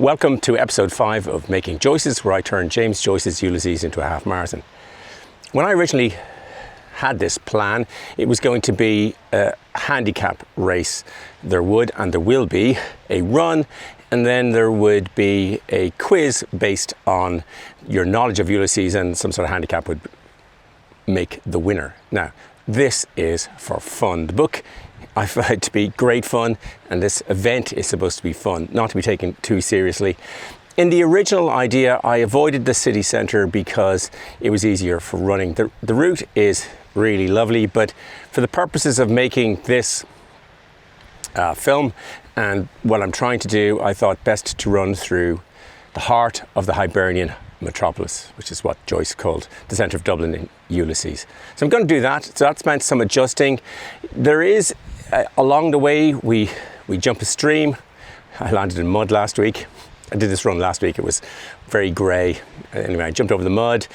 Welcome to episode 5 of Making Joyces, where I turn James Joyce's Ulysses into a half marathon. When I originally had this plan, it was going to be a handicap race. There would and there will be a run, and then there would be a quiz based on your knowledge of Ulysses, and some sort of handicap would make the winner. Now, this is for fun. The book I find it to be great fun, and this event is supposed to be fun, not to be taken too seriously. In the original idea, I avoided the city centre because it was easier for running. The route is really lovely, but for the purposes of making this film and what I'm trying to do, I thought best to run through the heart of the Hibernian metropolis, which is what Joyce called the centre of Dublin in Ulysses. So I'm going to do that. So that's meant some adjusting. There is along the way, we jump a stream. I landed in mud last week. I did this run last week. It was very grey. Anyway, I jumped over the mud.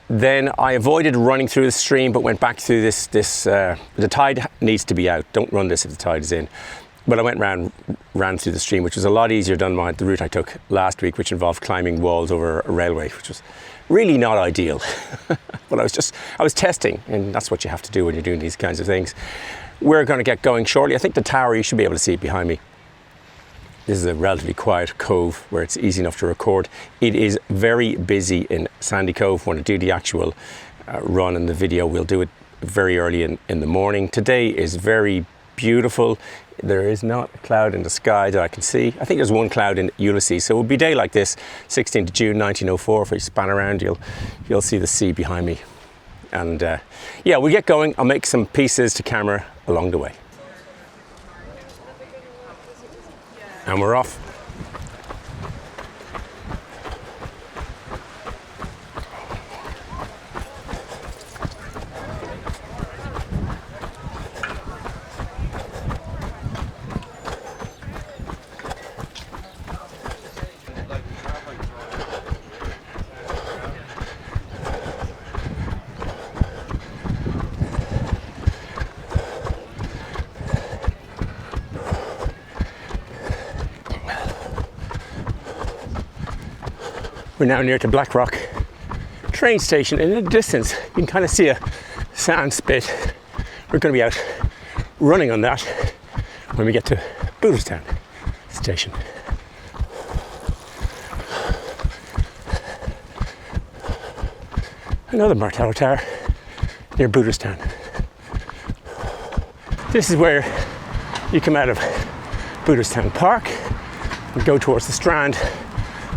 Then I avoided running through the stream, but went back through this. The tide needs to be out. Don't run this if the tide is in. But I went ran through the stream, which was a lot easier than the route I took last week, which involved climbing walls over a railway, which was really not ideal. But I was testing, and that's what you have to do when you're doing these kinds of things. We're going to get going shortly. I think the tower, you should be able to see it behind me. This is a relatively quiet cove where it's easy enough to record. It is very busy in Sandy Cove. When I do the actual run and the video, we'll do it very early in the morning. Today is very beautiful. There is not a cloud in the sky that I can see. I think there's one cloud in Ulysses. So it will be a day like this, 16th of June 1904. If I span around, you'll see the sea behind me. And yeah, we'll get going. I'll make some pieces to camera along the way. And we're off. We're now near to Blackrock train station. In the distance, you can kind of see a sand spit. We're going to be out running on that when we get to Booterstown station. Another Martello Tower near Booterstown. This is where you come out of Booterstown Park and go towards the Strand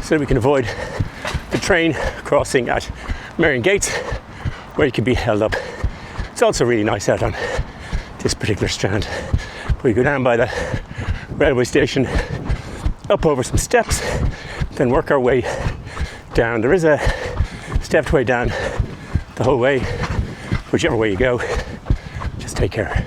so that we can avoid the train crossing at Marion Gates, where you can be held up. It's also really nice out on this particular strand. We go down by the railway station, up over some steps, then work our way down. There is a stepped way down the whole way. Whichever way you go, just take care.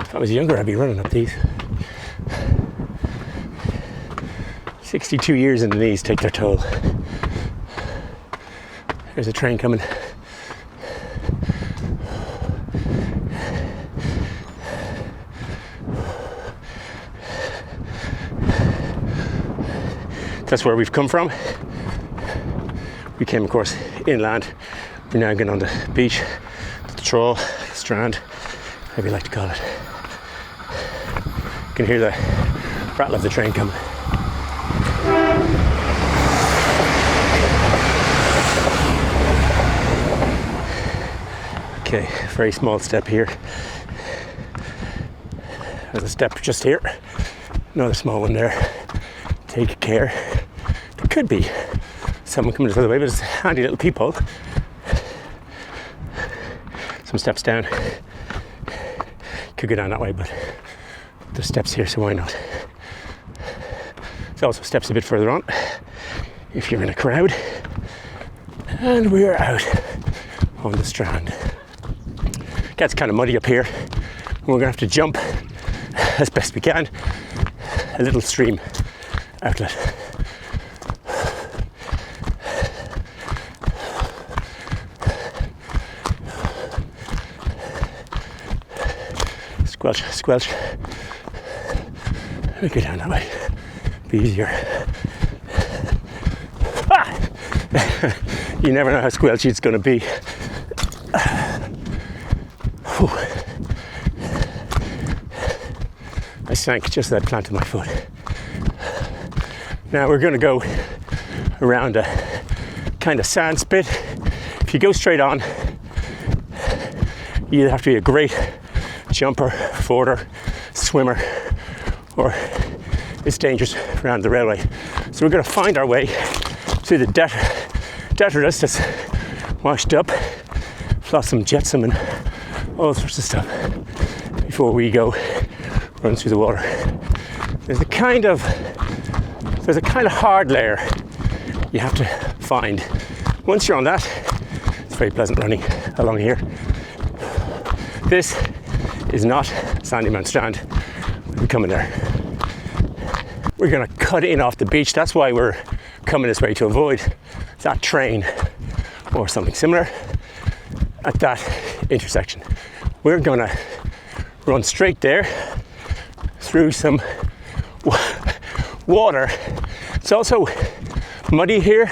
If I was younger, I'd be running up these. 62 years in the knees take their toll. There's a train coming. That's where we've come from. We came, of course, inland. We're now going on the beach, the trawl, strand, whatever you like to call it. You can hear the rattle of the train coming. Okay, very small step here. There's a step just here. Another small one there. Take care. There could be someone coming this other way, but it's a handy little peephole. Some steps down. Could go down that way, but there's steps here, so why not? also steps a bit further on if you're in a crowd. And we're out on the strand. Gets kind of muddy up here. We're gonna have to jump as best we can. A little stream outlet. Squelch, squelch. Let me go down that way. Be easier. Ah! You never know how squelchy it's going to be. Whew. I sank just as I planted my foot. Now we're going to go around a kind of sand spit. If you go straight on, you have to be a great jumper, forwarder, swimmer, or it's dangerous around the railway. So we're going to find our way through the detritus that's washed up, plus some jetsam and all sorts of stuff before we go run through the water. There's a kind of hard layer you have to find. Once you're on that, it's very pleasant running along here. This is not Sandyman Strand. We're coming there. We're going to cut in off the beach. That's why we're coming this way, to avoid that train or something similar at that intersection. We're going to run straight there through some water. It's also muddy here.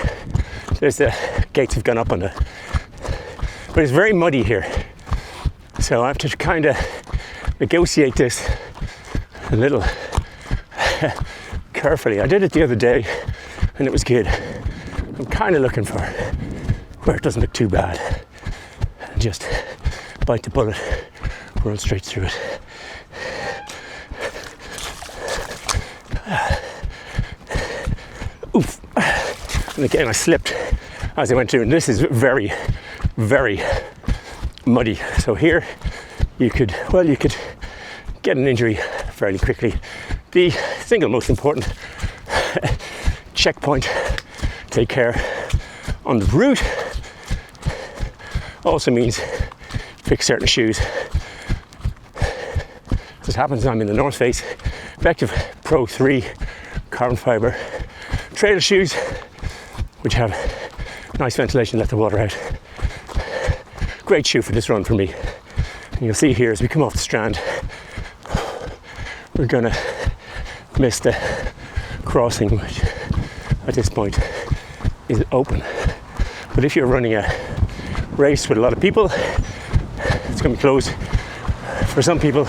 There's the gates have gone up on the, but it's very muddy here. So I have to kind of negotiate this a little carefully. I did it the other day and it was good. I'm kind of looking for where it doesn't look too bad. Just bite the bullet, run straight through it. Oof. And again, I slipped as I went through, and this is very, very muddy. So here you could get an injury fairly quickly. The single most important checkpoint, take care on the route, also means pick certain shoes. As it happens, I'm in the North Face Effective Pro 3 carbon fiber trail shoes, which have nice ventilation, let the water out. Great shoe for this run for me. And you'll see here as we come off the strand, we're gonna miss the crossing, which at this point is open. But if you're running a race with a lot of people, it's gonna be closed for some people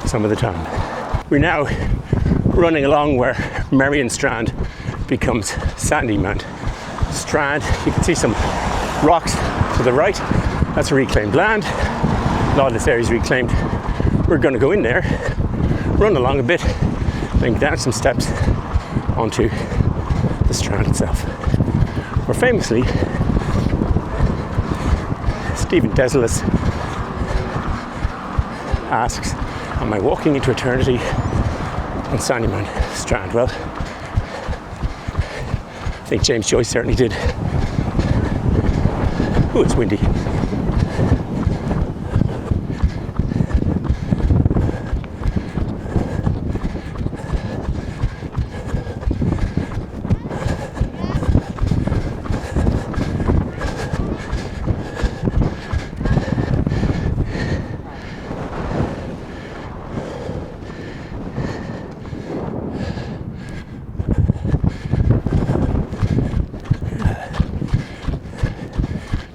some of the time. We're now running along where Merrion Strand becomes Sandyman Strand. You can see some rocks to the right. That's reclaimed land. A lot of this area is reclaimed. We're going to go in there, run along a bit, then go down some steps onto the strand itself. Where famously, Stephen Desolus asks, am I walking into eternity on Sandyman Strand? Well, I think James Joyce certainly did. Oh, it's windy.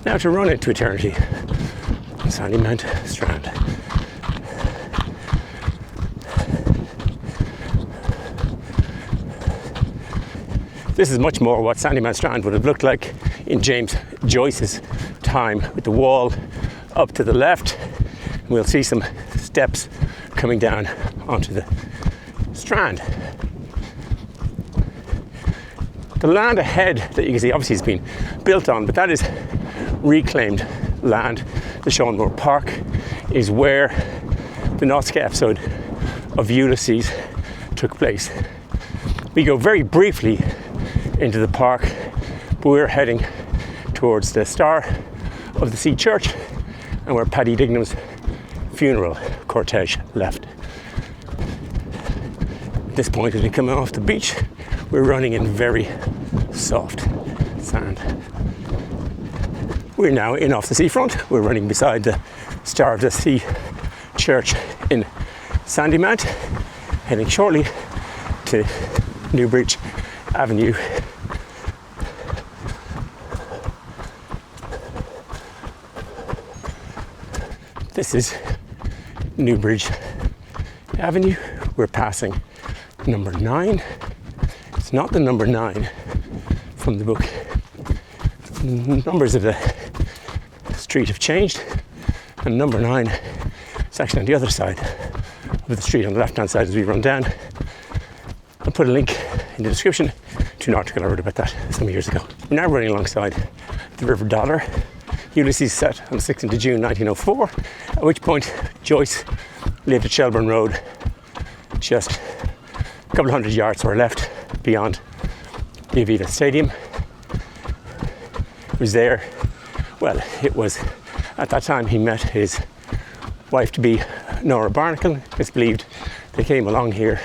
Now to run into eternity on Sandyman Strand. This is much more what Sandyman Strand would have looked like in James Joyce's time, with the wall up to the left. We'll see some steps coming down onto the strand. The land ahead that you can see obviously has been built on, but that is reclaimed land. The Seanmore Park is where the Nautical episode of Ulysses took place. We go very briefly into the park, but we're heading towards the Star of the Sea Church and where Paddy Digname's funeral cortege left. At this point, as we come off the beach, we're running in very soft sand. We're now in off the seafront. We're running beside the Star of the Sea Church in Sandymount, heading shortly to Newbridge Avenue. This is Newbridge Avenue. We're passing number 9. It's not the number 9 from the book. The numbers of the street have changed, and number 9 is actually on the other side of the street, on the left-hand side as we run down. I'll put a link in the description to an article I wrote about that some years ago. We're now running alongside the River Dollar. Ulysses set on the 16th of June 1904, at which point Joyce lived at Shelburne Road, just a couple of hundred yards or left beyond the Aviva Stadium. It was there, well, it was at that time he met his wife-to-be Nora Barnacle. It's believed they came along here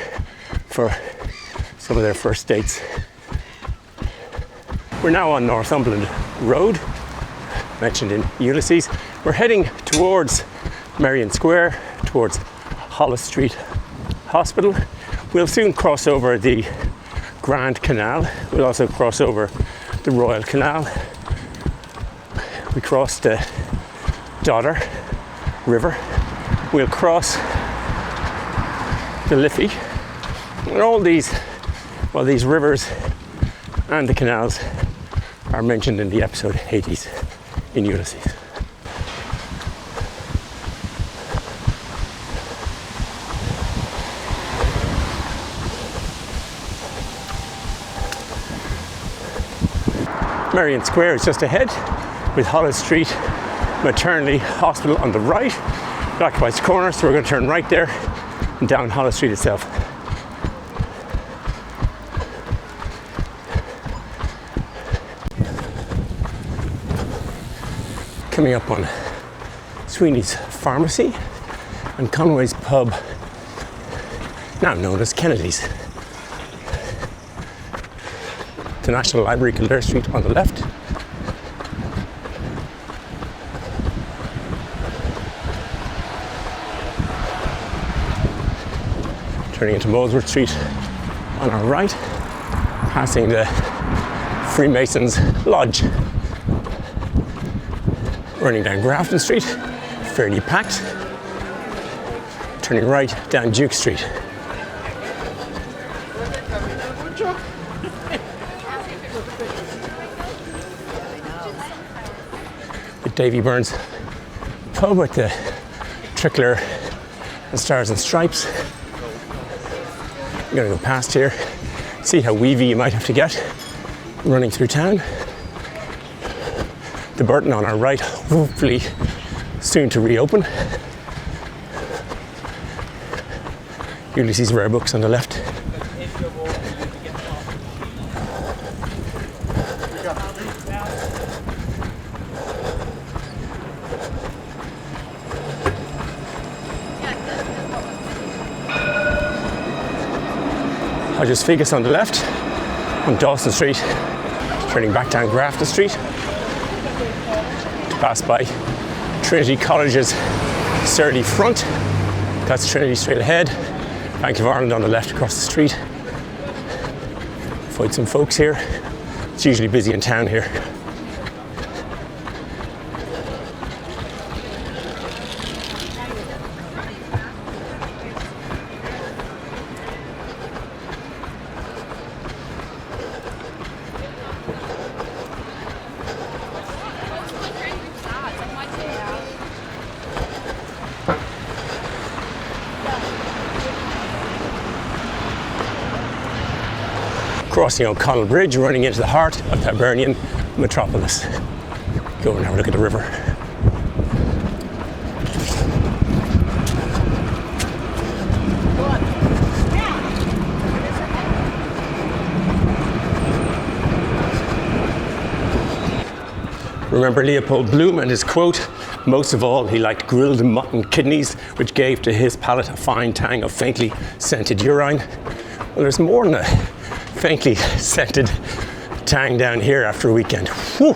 for some of their first dates. We're now on Northumberland Road, mentioned in Ulysses. We're heading towards Merrion Square, towards Holles Street Hospital. We'll soon cross over the Grand Canal. We'll also cross over the Royal Canal. We cross the Dodder River. We'll cross the Liffey. And all these rivers and the canals are mentioned in the episode Hades in Ulysses. Merrion Square is just ahead, with Holles Street Maternity Hospital on the right. It occupies the corner, so we're going to turn right there and down Holles Street itself. Coming up on Sweeney's Pharmacy and Conway's Pub, now known as Kennedy's. The National Library, Kildare Street on the left. Turning into Molesworth Street on our right, passing the Freemasons Lodge. Running down Grafton Street, fairly packed. Turning right down Duke Street. The Davy Burns pub with the Trickler and Stars and Stripes. I'm going to go past here, see how weavy you might have to get running through town. The Burton on our right, hopefully soon to reopen. Ulysses Rare Books on the left. Hodges Figus on the left, on Dawson Street, turning back down Grafton Street to pass by Trinity College's sturdy front. That's Trinity straight ahead, Bank of Ireland on the left across the street. Find some folks here. It's usually busy in town here. Crossing O'Connell Bridge, running into the heart of Hibernian metropolis. Go and have a look at the river. Remember Leopold Bloom and his quote, most of all he liked grilled mutton kidneys, which gave to his palate a fine tang of faintly scented urine. Well, there's more than a faintly scented tang down here after a weekend. Whew.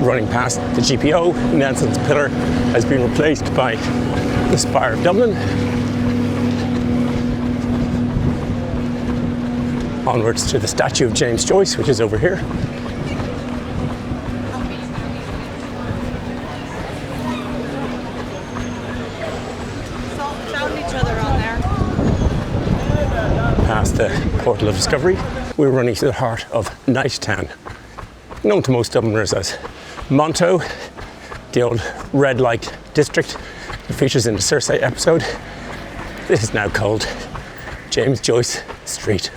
Running past the GPO, Nelson's Pillar has been replaced by the Spire of Dublin. Onwards to the statue of James Joyce, which is over here. Found each other on there. Past the Portal of Discovery, we're running to the heart of Night Town, known to most Dubliners as Monto, the old red light district that features in the Circe episode. This is now called James Joyce Street.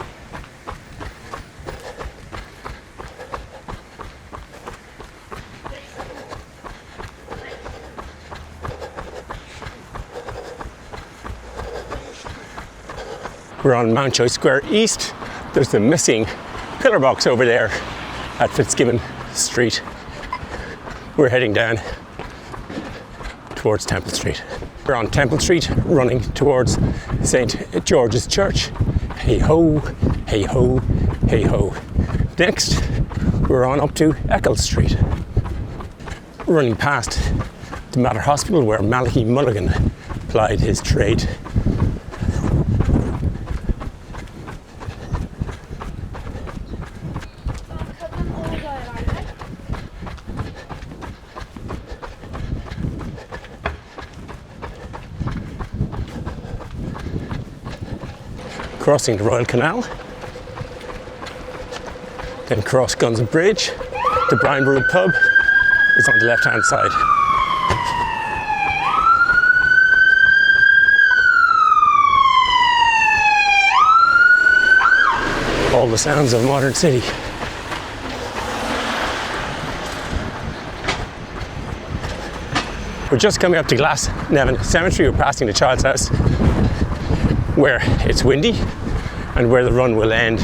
We're on Mountjoy Square East. There's the missing pillar box over there at Fitzgibbon Street. We're heading down towards Temple Street. We're on Temple Street, running towards St. George's Church. Hey ho, hey ho, hey ho. Next, we're on up to Eccles Street. Running past the Mater Hospital where Malachy Mulligan plied his trade. Crossing the Royal Canal, then cross Guns Bridge. The Brian Brew pub is on the left hand side. All the sounds of a modern city. We're just coming up to Glasnevin Cemetery. We're passing the Child's House where it's windy and where the run will end.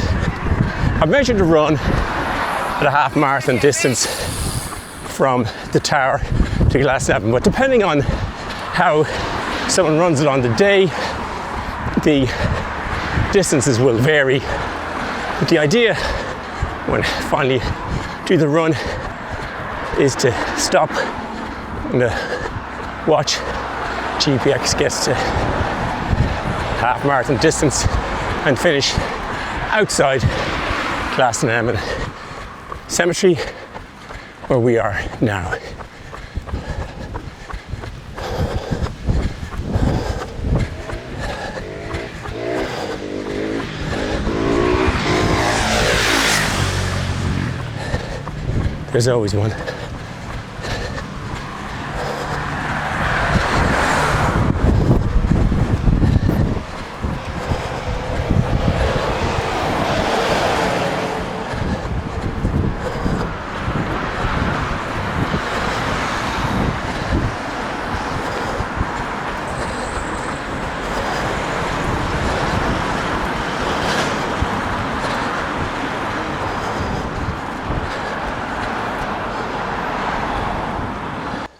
I've measured the run at a half marathon distance from the tower to Glasnevin, but depending on how someone runs it on the day, the distances will vary. But the idea when I finally do the run is to stop and watch GPX gets to half marathon distance and finish outside Glasnevin Cemetery where we are now. There's always one.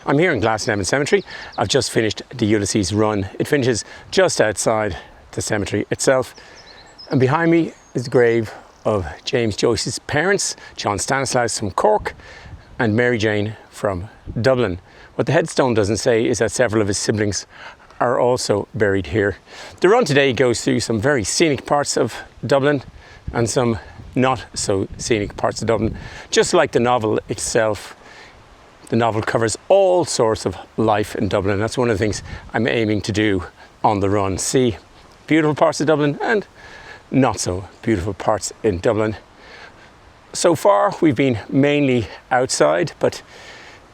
I'm here in Glasnevin Cemetery. I've just finished the Ulysses run. It finishes just outside the cemetery itself. And behind me is the grave of James Joyce's parents, John Stanislaus from Cork and Mary Jane from Dublin. What the headstone doesn't say is that several of his siblings are also buried here. The run today goes through some very scenic parts of Dublin and some not so scenic parts of Dublin. Just like the novel itself, the novel covers all sorts of life in Dublin. That's one of the things I'm aiming to do on the run. See beautiful parts of Dublin and not so beautiful parts in Dublin. So far we've been mainly outside, but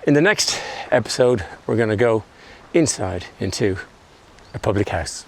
in the next episode we're going to go inside into a public house.